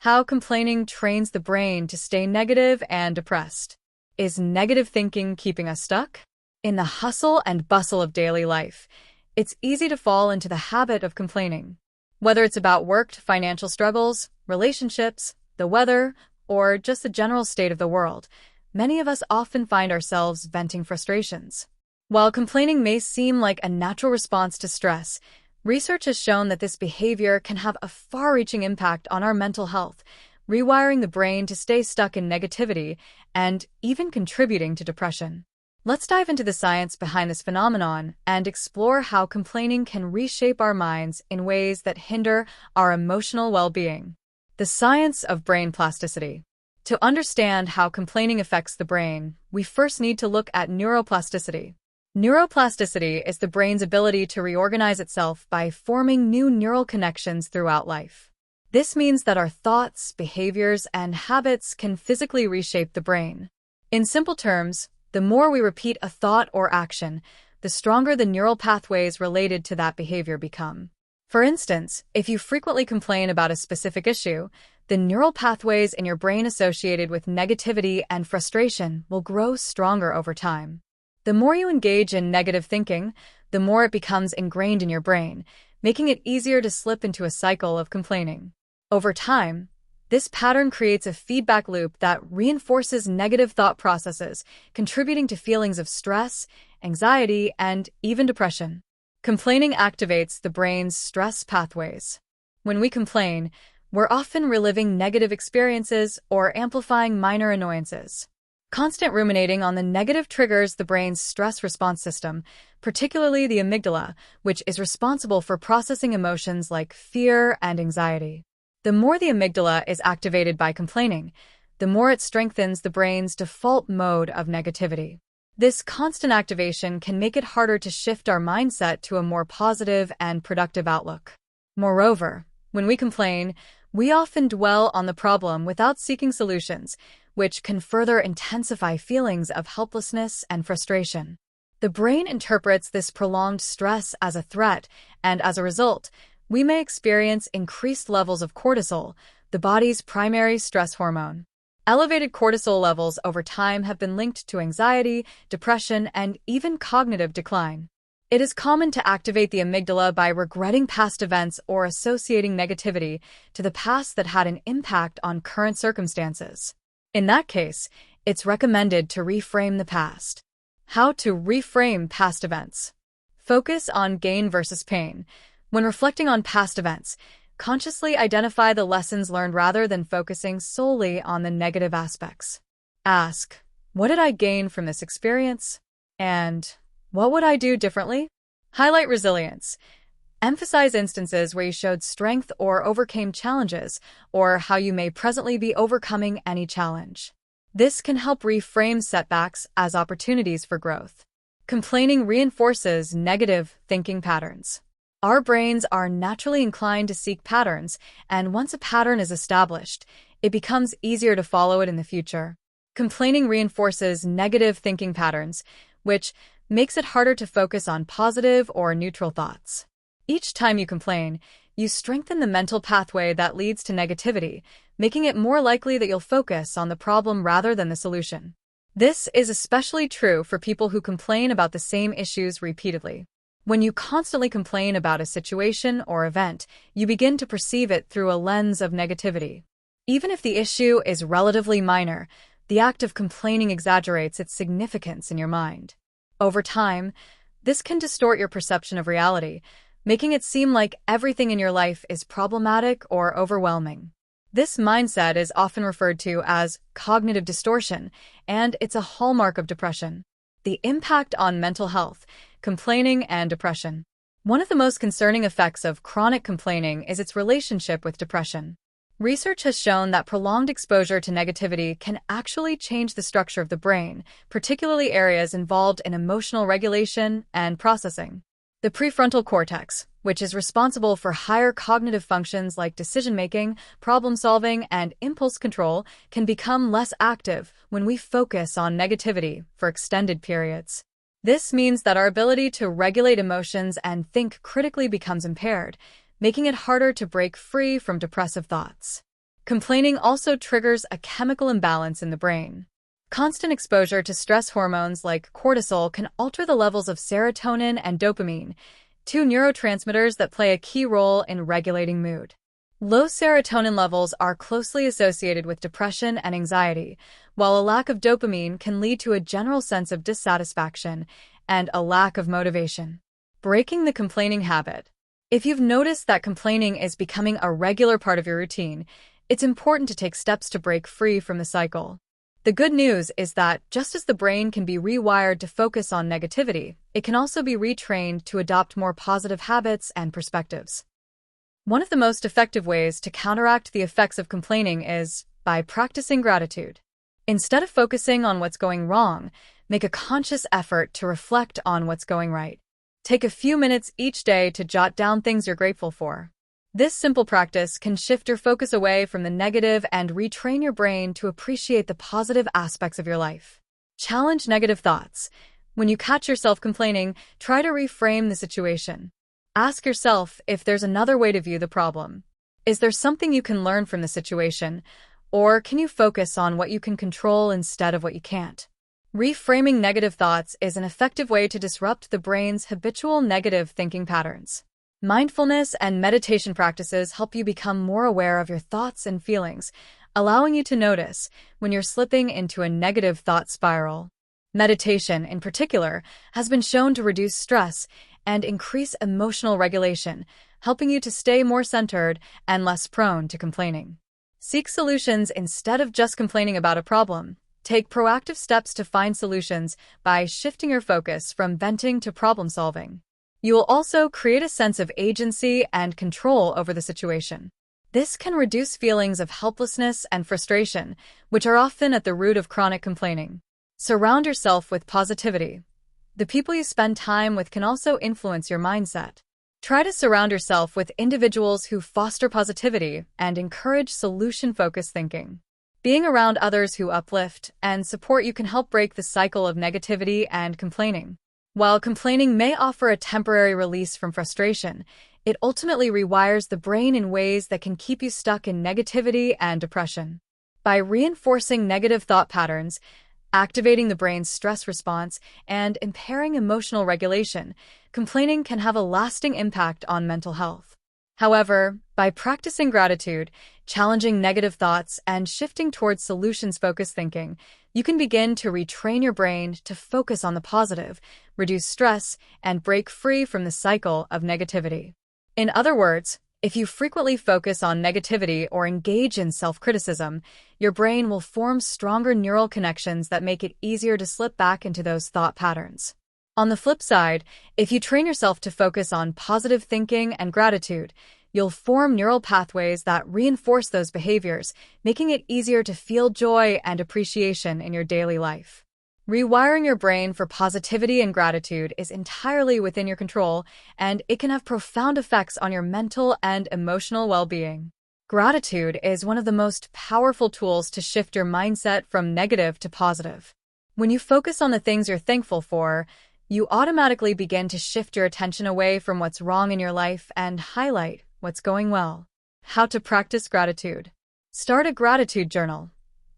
How complaining trains the brain to stay negative and depressed. Is negative thinking keeping us stuck? In the hustle and bustle of daily life, it's easy to fall into the habit of complaining. Whether it's about work, financial struggles, relationships, the weather, or just the general state of the world, many of us often find ourselves venting frustrations. While complaining may seem like a natural response to stress, research has shown that this behavior can have a far-reaching impact on our mental health, rewiring the brain to stay stuck in negativity and even contributing to depression. Let's dive into the science behind this phenomenon and explore how complaining can reshape our minds in ways that hinder our emotional well-being. The science of brain plasticity. To understand how complaining affects the brain, we first need to look at neuroplasticity. Neuroplasticity is the brain's ability to reorganize itself by forming new neural connections throughout life. This means that our thoughts, behaviors, and habits can physically reshape the brain. In simple terms, the more we repeat a thought or action, the stronger the neural pathways related to that behavior become. For instance, if you frequently complain about a specific issue, the neural pathways in your brain associated with negativity and frustration will grow stronger over time. The more you engage in negative thinking, the more it becomes ingrained in your brain, making it easier to slip into a cycle of complaining. Over time, this pattern creates a feedback loop that reinforces negative thought processes, contributing to feelings of stress, anxiety, and even depression. Complaining activates the brain's stress pathways. When we complain, we're often reliving negative experiences or amplifying minor annoyances. Constant ruminating on the negative triggers the brain's stress response system, particularly the amygdala, which is responsible for processing emotions like fear and anxiety. The more the amygdala is activated by complaining, the more it strengthens the brain's default mode of negativity. This constant activation can make it harder to shift our mindset to a more positive and productive outlook. Moreover, when we complain, we often dwell on the problem without seeking solutions, which can further intensify feelings of helplessness and frustration. The brain interprets this prolonged stress as a threat, and as a result, we may experience increased levels of cortisol, the body's primary stress hormone. Elevated cortisol levels over time have been linked to anxiety, depression, and even cognitive decline. It is common to activate the amygdala by regretting past events or associating negativity to the past that had an impact on current circumstances. In that case, it's recommended to reframe the past. How to reframe past events. Focus on gain versus pain. When reflecting on past events, consciously identify the lessons learned rather than focusing solely on the negative aspects. Ask, what did I gain from this experience? And what would I do differently? Highlight resilience. Emphasize instances where you showed strength or overcame challenges, or how you may presently be overcoming any challenge. This can help reframe setbacks as opportunities for growth. Complaining reinforces negative thinking patterns. Our brains are naturally inclined to seek patterns, and once a pattern is established, it becomes easier to follow it in the future. Complaining reinforces negative thinking patterns, which makes it harder to focus on positive or neutral thoughts. Each time you complain, you strengthen the mental pathway that leads to negativity, making it more likely that you'll focus on the problem rather than the solution. This is especially true for people who complain about the same issues repeatedly. When you constantly complain about a situation or event, you begin to perceive it through a lens of negativity. Even if the issue is relatively minor, the act of complaining exaggerates its significance in your mind. Over time, this can distort your perception of reality, making it seem like everything in your life is problematic or overwhelming. This mindset is often referred to as cognitive distortion, and it's a hallmark of depression. The impact on mental health, complaining, and depression. One of the most concerning effects of chronic complaining is its relationship with depression. Research has shown that prolonged exposure to negativity can actually change the structure of the brain, particularly areas involved in emotional regulation and processing. The prefrontal cortex, which is responsible for higher cognitive functions like decision-making, problem-solving, and impulse control, can become less active when we focus on negativity for extended periods. This means that our ability to regulate emotions and think critically becomes impaired, making it harder to break free from depressive thoughts. Complaining also triggers a chemical imbalance in the brain. Constant exposure to stress hormones like cortisol can alter the levels of serotonin and dopamine, two neurotransmitters that play a key role in regulating mood. Low serotonin levels are closely associated with depression and anxiety, while a lack of dopamine can lead to a general sense of dissatisfaction and a lack of motivation. Breaking the complaining habit. If you've noticed that complaining is becoming a regular part of your routine, it's important to take steps to break free from the cycle. The good news is that just as the brain can be rewired to focus on negativity, it can also be retrained to adopt more positive habits and perspectives. One of the most effective ways to counteract the effects of complaining is by practicing gratitude. Instead of focusing on what's going wrong, make a conscious effort to reflect on what's going right. Take a few minutes each day to jot down things you're grateful for. This simple practice can shift your focus away from the negative and retrain your brain to appreciate the positive aspects of your life. Challenge negative thoughts. When you catch yourself complaining, try to reframe the situation. Ask yourself if there's another way to view the problem. Is there something you can learn from the situation, or can you focus on what you can control instead of what you can't? Reframing negative thoughts is an effective way to disrupt the brain's habitual negative thinking patterns. Mindfulness and meditation practices help you become more aware of your thoughts and feelings, allowing you to notice when you're slipping into a negative thought spiral. Meditation, in particular, has been shown to reduce stress and increase emotional regulation, helping you to stay more centered and less prone to complaining. Seek solutions instead of just complaining about a problem. Take proactive steps to find solutions by shifting your focus from venting to problem solving. You will also create a sense of agency and control over the situation. This can reduce feelings of helplessness and frustration, which are often at the root of chronic complaining. Surround yourself with positivity. The people you spend time with can also influence your mindset. Try to surround yourself with individuals who foster positivity and encourage solution-focused thinking. Being around others who uplift and support you can help break the cycle of negativity and complaining. While complaining may offer a temporary release from frustration, it ultimately rewires the brain in ways that can keep you stuck in negativity and depression. By reinforcing negative thought patterns, activating the brain's stress response, and impairing emotional regulation, complaining can have a lasting impact on mental health. However, by practicing gratitude, challenging negative thoughts, and shifting towards solutions-focused thinking, you can begin to retrain your brain to focus on the positive, reduce stress, and break free from the cycle of negativity. In other words, if you frequently focus on negativity or engage in self-criticism, your brain will form stronger neural connections that make it easier to slip back into those thought patterns. On the flip side, if you train yourself to focus on positive thinking and gratitude, you'll form neural pathways that reinforce those behaviors, making it easier to feel joy and appreciation in your daily life. Rewiring your brain for positivity and gratitude is entirely within your control, and it can have profound effects on your mental and emotional well-being. Gratitude is one of the most powerful tools to shift your mindset from negative to positive. When you focus on the things you're thankful for, you automatically begin to shift your attention away from what's wrong in your life and highlight what's going well. How to practice gratitude. Start a gratitude journal.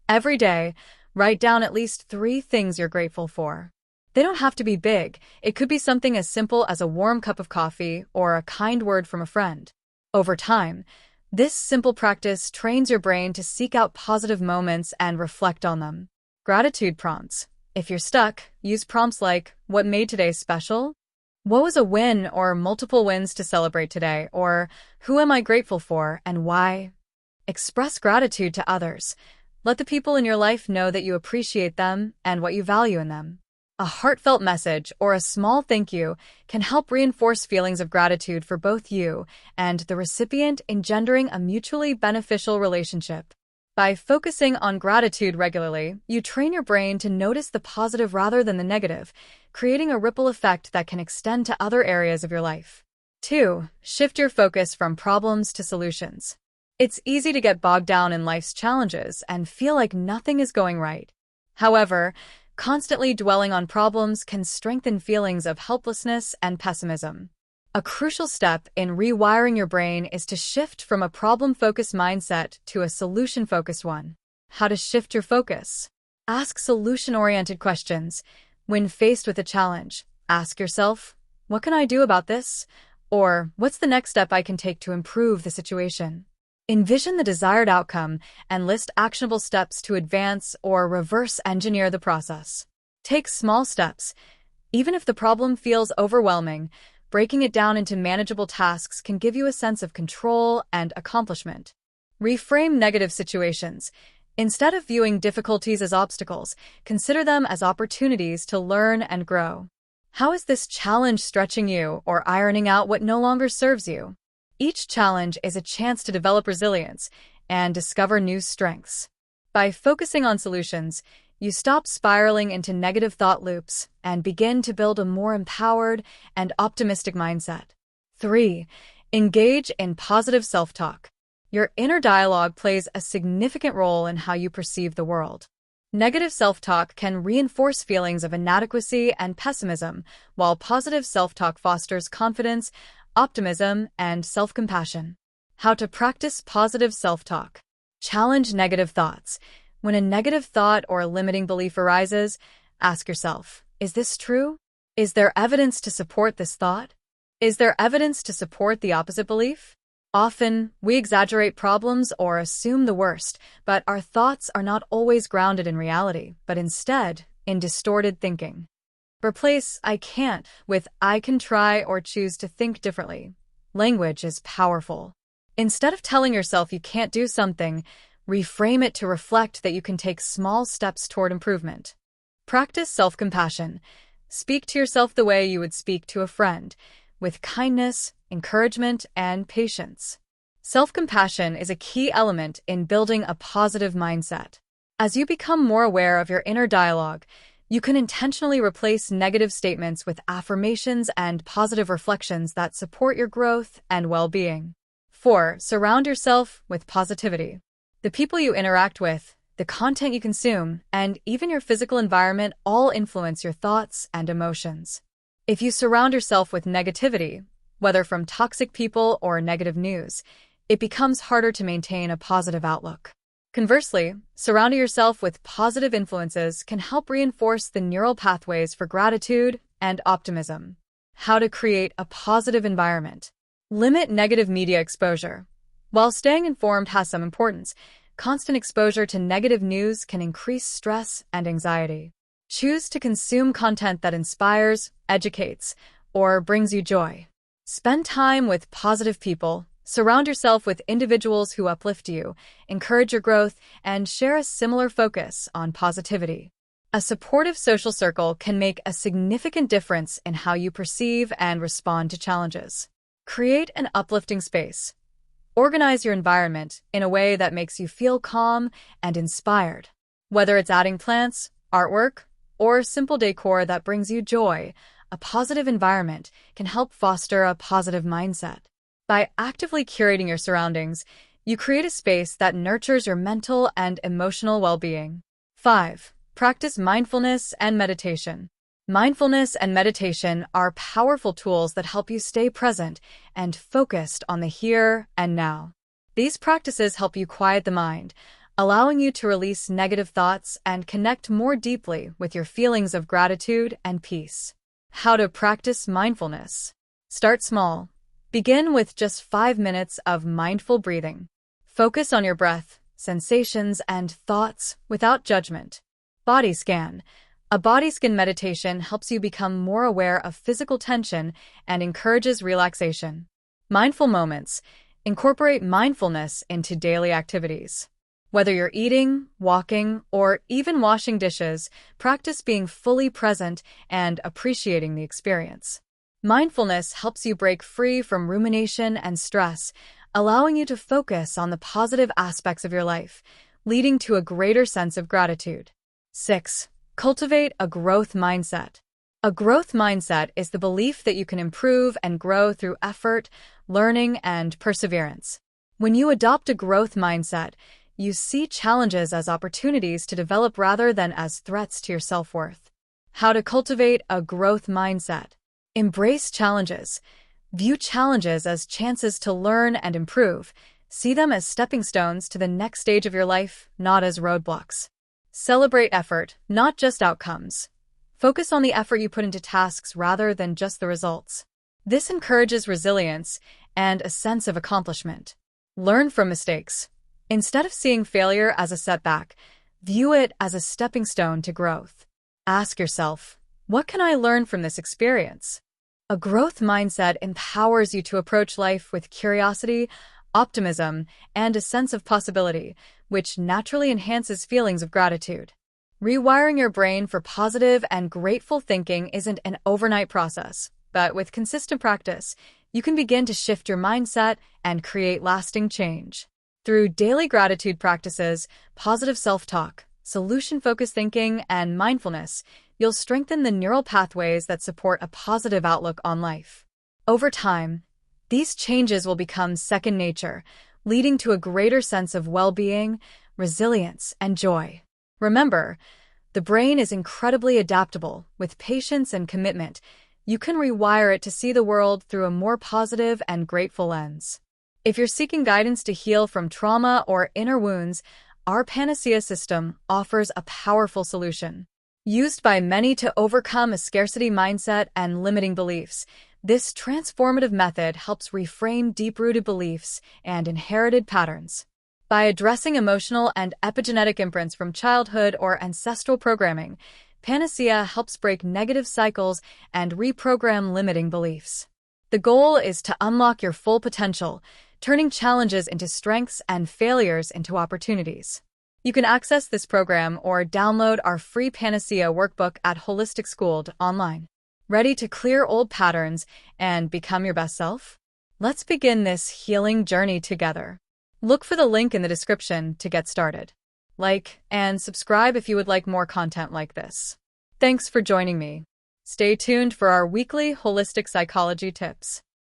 Every day, write down at least 3 things you're grateful for. They don't have to be big. It could be something as simple as a warm cup of coffee or a kind word from a friend. Over time, this simple practice trains your brain to seek out positive moments and reflect on them. Gratitude prompts. If you're stuck, use prompts like, "What made today special?" "What was a win or multiple wins to celebrate today?" Or, "Who am I grateful for and why?" Express gratitude to others. Let the people in your life know that you appreciate them and what you value in them. A heartfelt message or a small thank you can help reinforce feelings of gratitude for both you and the recipient, engendering a mutually beneficial relationship. By focusing on gratitude regularly, you train your brain to notice the positive rather than the negative, creating a ripple effect that can extend to other areas of your life. 2. Shift your focus from problems to solutions. It's easy to get bogged down in life's challenges and feel like nothing is going right. However, constantly dwelling on problems can strengthen feelings of helplessness and pessimism. A crucial step in rewiring your brain is to shift from a problem-focused mindset to a solution-focused one. How to shift your focus? Ask solution-oriented questions. When faced with a challenge, ask yourself, what can I do about this? Or, what's the next step I can take to improve the situation? Envision the desired outcome and list actionable steps to advance or reverse engineer the process. Take small steps. Even if the problem feels overwhelming, breaking it down into manageable tasks can give you a sense of control and accomplishment. Reframe negative situations. Instead of viewing difficulties as obstacles, consider them as opportunities to learn and grow. How is this challenge stretching you or ironing out what no longer serves you? Each challenge is a chance to develop resilience and discover new strengths. By focusing on solutions, you stop spiraling into negative thought loops and begin to build a more empowered and optimistic mindset. 3. Engage in positive self-talk. Your inner dialogue plays a significant role in how you perceive the world. Negative self-talk can reinforce feelings of inadequacy and pessimism, while positive self-talk fosters confidence, optimism, and self-compassion. How to practice positive self-talk. Challenge negative thoughts. When a negative thought or limiting belief arises, ask yourself, is this true? Is there evidence to support this thought? Is there evidence to support the opposite belief? Often, we exaggerate problems or assume the worst, but our thoughts are not always grounded in reality, but instead in distorted thinking. Replace I can't with I can try or choose to think differently. Language is powerful. Instead of telling yourself you can't do something, reframe it to reflect that you can take small steps toward improvement. Practice self-compassion. Speak to yourself the way you would speak to a friend, with kindness, encouragement, and patience. Self-compassion is a key element in building a positive mindset. As you become more aware of your inner dialogue, you can intentionally replace negative statements with affirmations and positive reflections that support your growth and well-being. 4. Surround yourself with positivity. The people you interact with, the content you consume, and even your physical environment all influence your thoughts and emotions. If you surround yourself with negativity, whether from toxic people or negative news, it becomes harder to maintain a positive outlook. Conversely, surrounding yourself with positive influences can help reinforce the neural pathways for gratitude and optimism. How to create a positive environment. Limit negative media exposure. While staying informed has some importance, constant exposure to negative news can increase stress and anxiety. Choose to consume content that inspires, educates, or brings you joy. Spend time with positive people. Surround yourself with individuals who uplift you, encourage your growth, and share a similar focus on positivity. A supportive social circle can make a significant difference in how you perceive and respond to challenges. Create an uplifting space. Organize your environment in a way that makes you feel calm and inspired. Whether it's adding plants, artwork, or simple decor that brings you joy, a positive environment can help foster a positive mindset. By actively curating your surroundings, you create a space that nurtures your mental and emotional well-being. 5. Practice mindfulness and meditation. Mindfulness and meditation are powerful tools that help you stay present and focused on the here and now. These practices help you quiet the mind, allowing you to release negative thoughts and connect more deeply with your feelings of gratitude and peace. How to practice mindfulness. Start small. Begin with just 5 minutes of mindful breathing. Focus on your breath, sensations, and thoughts without judgment. Body scan. A body scan meditation helps you become more aware of physical tension and encourages relaxation. Mindful moments. Incorporate mindfulness into daily activities. Whether you're eating, walking, or even washing dishes, practice being fully present and appreciating the experience. Mindfulness helps you break free from rumination and stress, allowing you to focus on the positive aspects of your life, leading to a greater sense of gratitude. 6. Cultivate a growth mindset. A growth mindset is the belief that you can improve and grow through effort, learning, and perseverance. When you adopt a growth mindset, you see challenges as opportunities to develop rather than as threats to your self-worth. How to cultivate a growth mindset. Embrace challenges. View challenges as chances to learn and improve. See them as stepping stones to the next stage of your life, not as roadblocks. Celebrate effort, not just outcomes. Focus on the effort you put into tasks rather than just the results. This encourages resilience and a sense of accomplishment. Learn from mistakes. Instead of seeing failure as a setback, view it as a stepping stone to growth. Ask yourself, what can I learn from this experience? A growth mindset empowers you to approach life with curiosity, optimism, and a sense of possibility, which naturally enhances feelings of gratitude. Rewiring your brain for positive and grateful thinking isn't an overnight process, but with consistent practice, you can begin to shift your mindset and create lasting change. Through daily gratitude practices, positive self-talk, solution-focused thinking, and mindfulness, you'll strengthen the neural pathways that support a positive outlook on life. Over time, these changes will become second nature, leading to a greater sense of well-being, resilience, and joy. Remember, the brain is incredibly adaptable. With patience and commitment, you can rewire it to see the world through a more positive and grateful lens. If you're seeking guidance to heal from trauma or inner wounds, our Panacea system offers a powerful solution. Used by many to overcome a scarcity mindset and limiting beliefs, this transformative method helps reframe deep-rooted beliefs and inherited patterns. By addressing emotional and epigenetic imprints from childhood or ancestral programming, Panacea helps break negative cycles and reprogram limiting beliefs. The goal is to unlock your full potential, turning challenges into strengths and failures into opportunities. You can access this program or download our free Panacea workbook at Holistic School online. Ready to clear old patterns and become your best self? Let's begin this healing journey together. Look for the link in the description to get started. Like and subscribe if you would like more content like this. Thanks for joining me. Stay tuned for our weekly holistic psychology tips.